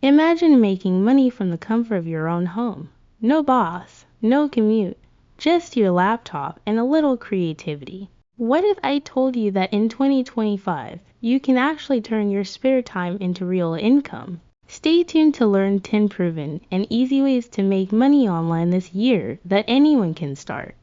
Imagine making money from the comfort of your own home. No boss, no commute, just your laptop and a little creativity. What if I told you that in 2025, you can actually turn your spare time into real income? Stay tuned to learn 10 proven and easy ways to make money online this year that anyone can start.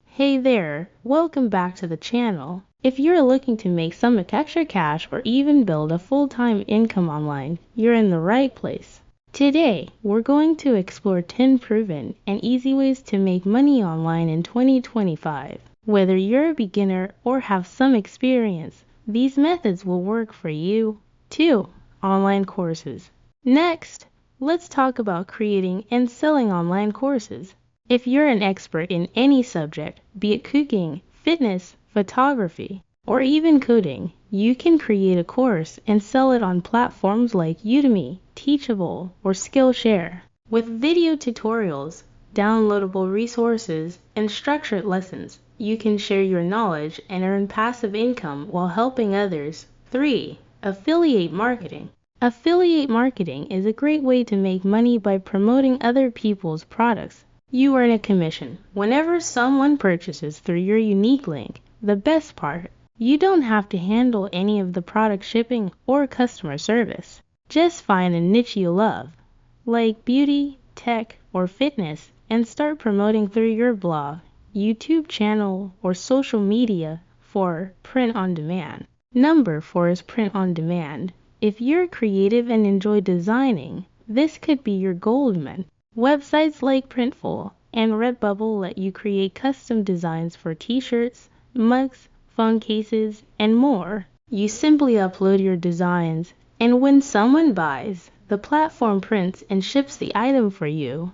Hey there, welcome back to the channel. If you're looking to make some extra cash or even build a full-time income online, you're in the right place. Today, we're going to explore 10 proven and easy ways to make money online in 2025. Whether you're a beginner or have some experience, these methods will work for you. 2. Online courses. Next, let's talk about creating and selling online courses. If you're an expert in any subject, be it cooking, fitness, photography, or even coding, you can create a course and sell it on platforms like Udemy, Teachable, or Skillshare. With video tutorials, downloadable resources, and structured lessons, you can share your knowledge and earn passive income while helping others. 3. Affiliate marketing. Affiliate marketing is a great way to make money by promoting other people's products. You earn a commission whenever someone purchases through your unique link. The best part, you don't have to handle any of the product shipping or customer service. Just find a niche you love, like beauty, tech, or fitness, and start promoting through your blog, YouTube channel, or social media for print on demand. Number 4 is print on demand. If you're creative and enjoy designing, this could be your gold mine. Websites like Printful and Redbubble let you create custom designs for t-shirts, mugs, phone cases, and more. You simply upload your designs, and when someone buys, the platform prints and ships the item for you.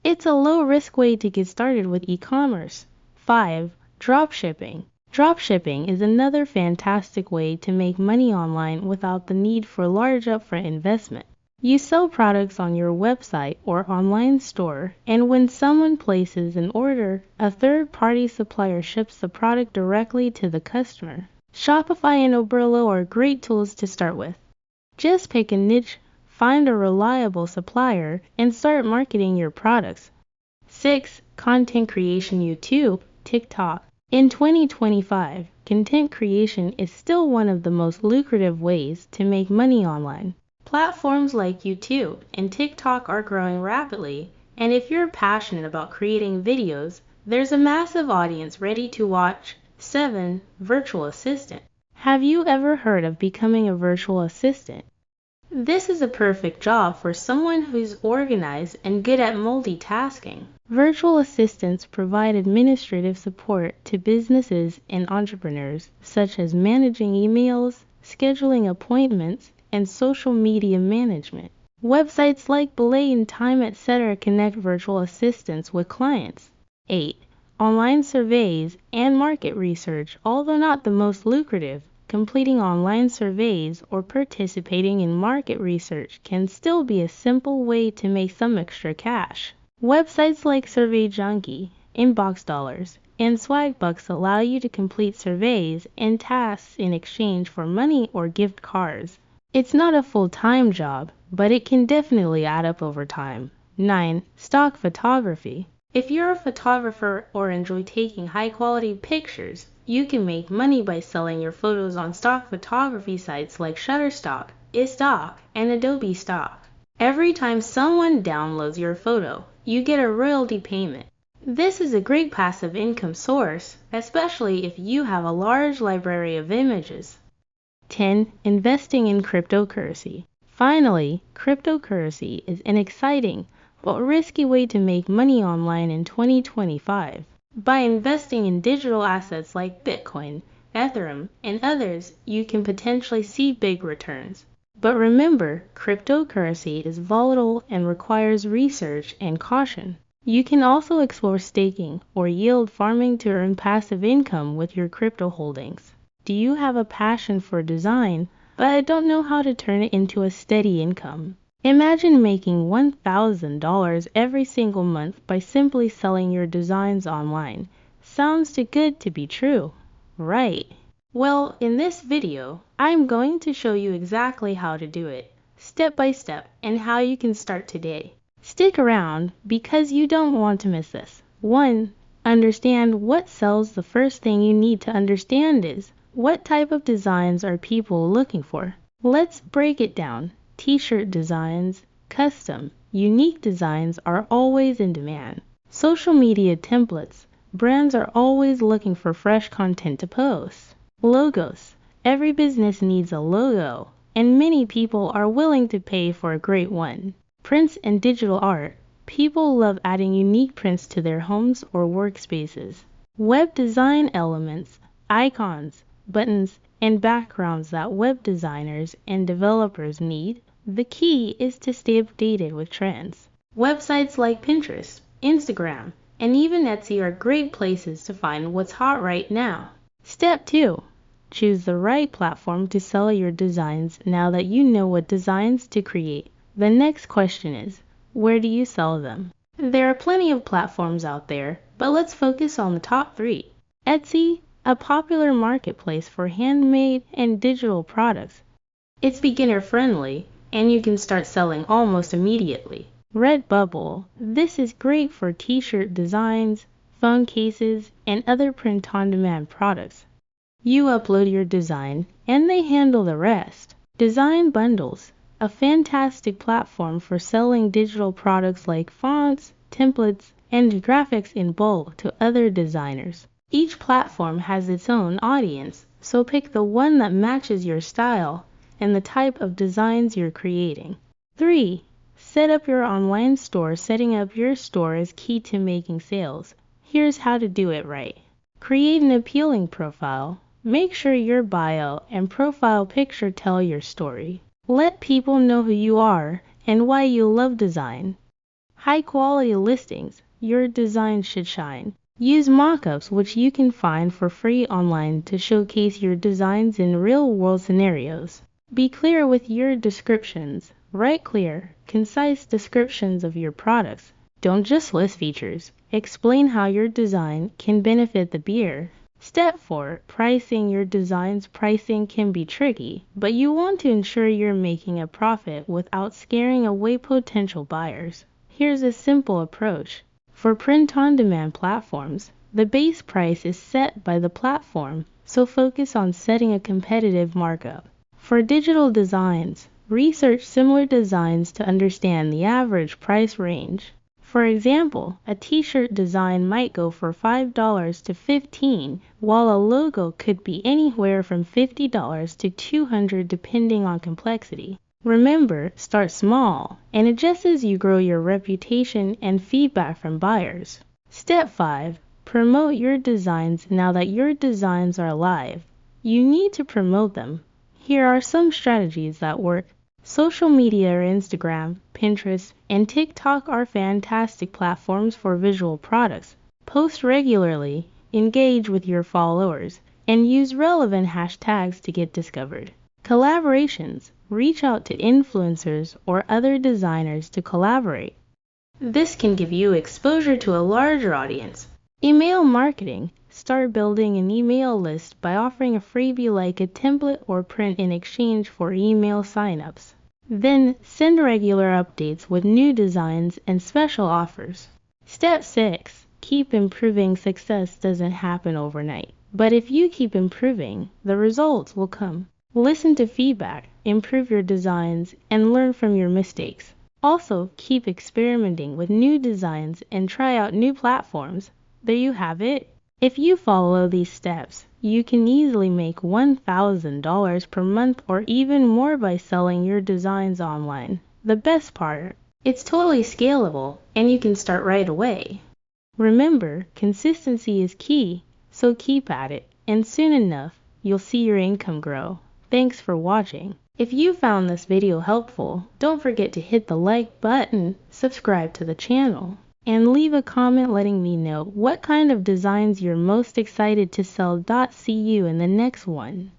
It's a low-risk way to get started with e-commerce. 5. Dropshipping. Dropshipping is another fantastic way to make money online without the need for large upfront investment. You sell products on your website or online store, and when someone places an order, a third-party supplier ships the product directly to the customer. Shopify and Oberlo are great tools to start with. Just pick a niche, find a reliable supplier, and start marketing your products. 6. Content creation. YouTube, TikTok. In 2025, content creation is still one of the most lucrative ways to make money online. Platforms like YouTube and TikTok are growing rapidly, and if you're passionate about creating videos, there's a massive audience ready to watch. 7. Virtual assistant. Have you ever heard of becoming a virtual assistant? This is a perfect job for someone who's organized and good at multitasking. Virtual assistants provide administrative support to businesses and entrepreneurs, such as managing emails, scheduling appointments, and social media management. Websites like Belay and Time, etc. connect virtual assistants with clients. 8. Online surveys and market research. Although not the most lucrative, completing online surveys or participating in market research can still be a simple way to make some extra cash. Websites like Survey Junkie, Inbox Dollars, and Swagbucks allow you to complete surveys and tasks in exchange for money or gift cards. It's not a full-time job, but it can definitely add up over time. 9. Stock photography. If you're a photographer or enjoy taking high-quality pictures, you can make money by selling your photos on stock photography sites like Shutterstock, iStock, and Adobe Stock. Every time someone downloads your photo, you get a royalty payment. This is a great passive income source, especially if you have a large library of images. 10. Investing in cryptocurrency. Finally, cryptocurrency is an exciting but risky way to make money online in 2025. By investing in digital assets like Bitcoin, Ethereum, and others, you can potentially see big returns. But remember, cryptocurrency is volatile and requires research and caution. You can also explore staking or yield farming to earn passive income with your crypto holdings. Do you have a passion for design, but don't know how to turn it into a steady income? Imagine making $1,000 every single month by simply selling your designs online. Sounds too good to be true, right? Well, in this video, I'm going to show you exactly how to do it. step by step, and how you can start today. Stick around because you don't want to miss this. 1. Understand what sells. The first thing you need to understand is what type of designs are people looking for. Let's break it down. T-shirt designs, custom, unique designs are always in demand. Social media templates. Brands are always looking for fresh content to post. Logos. Every business needs a logo, and many people are willing to pay for a great one. Prints and digital art. People love adding unique prints to their homes or workspaces. Web design elements, icons, buttons, and backgrounds that web designers and developers need. The key is to stay updated with trends. Websites like Pinterest, Instagram, and even Etsy are great places to find what's hot right now. Step 2. Choose the right platform to sell your designs. Now that you know what designs to create, the next question is, where do you sell them? There are plenty of platforms out there, but let's focus on the top 3. Etsy, a popular marketplace for handmade and digital products. It's beginner friendly, and you can start selling almost immediately. Redbubble. This is great for t-shirt designs, phone cases, and other print-on-demand products. You upload your design, and they handle the rest. Design Bundles, a fantastic platform for selling digital products like fonts, templates, and graphics in bulk to other designers. Each platform has its own audience, so pick the one that matches your style and the type of designs you're creating. 3. Set up your online store. Setting up your store is key to making sales. Here's how to do it right. Create an appealing profile. Make sure your bio and profile picture tell your story. Let people know who you are and why you love design. High quality listings. Your design should shine. Use mockups, which you can find for free online, to showcase your designs in real-world scenarios. Be clear with your descriptions. Write clear, concise descriptions of your products. Don't just list features. Explain how your design can benefit the buyer. Step 4. Pricing your designs. Pricing can be tricky, but you want to ensure you're making a profit without scaring away potential buyers. Here's a simple approach. For print-on-demand platforms, the base price is set by the platform, so focus on setting a competitive markup. For digital designs, research similar designs to understand the average price range. For example, a t-shirt design might go for $5 to $15, while a logo could be anywhere from $50 to $200 depending on complexity. Remember, start small and adjust as you grow your reputation and feedback from buyers. Step 5. Promote your designs. Now that your designs are live, you need to promote them. Here are some strategies that work. Social media or Instagram, Pinterest, and TikTok are fantastic platforms for visual products. Post regularly, engage with your followers, and use relevant hashtags to get discovered. Collaborations. Reach out to influencers or other designers to collaborate. This can give you exposure to a larger audience. Email marketing. Start building an email list by offering a freebie like a template or print in exchange for email signups. Then send regular updates with new designs and special offers. Step 6. Keep improving. Success doesn't happen overnight, but if you keep improving, the results will come. Listen to feedback, improve your designs, and learn from your mistakes. Also, keep experimenting with new designs and try out new platforms. There you have it. If you follow these steps, you can easily make $1,000 per month or even more by selling your designs online. The best part, it's totally scalable and you can start right away. Remember, consistency is key, so keep at it, and soon enough, you'll see your income grow. Thanks for watching. If you found this video helpful, don't forget to hit the like button, subscribe to the channel, and leave a comment letting me know what kind of designs you're most excited to sell. See you in the next one.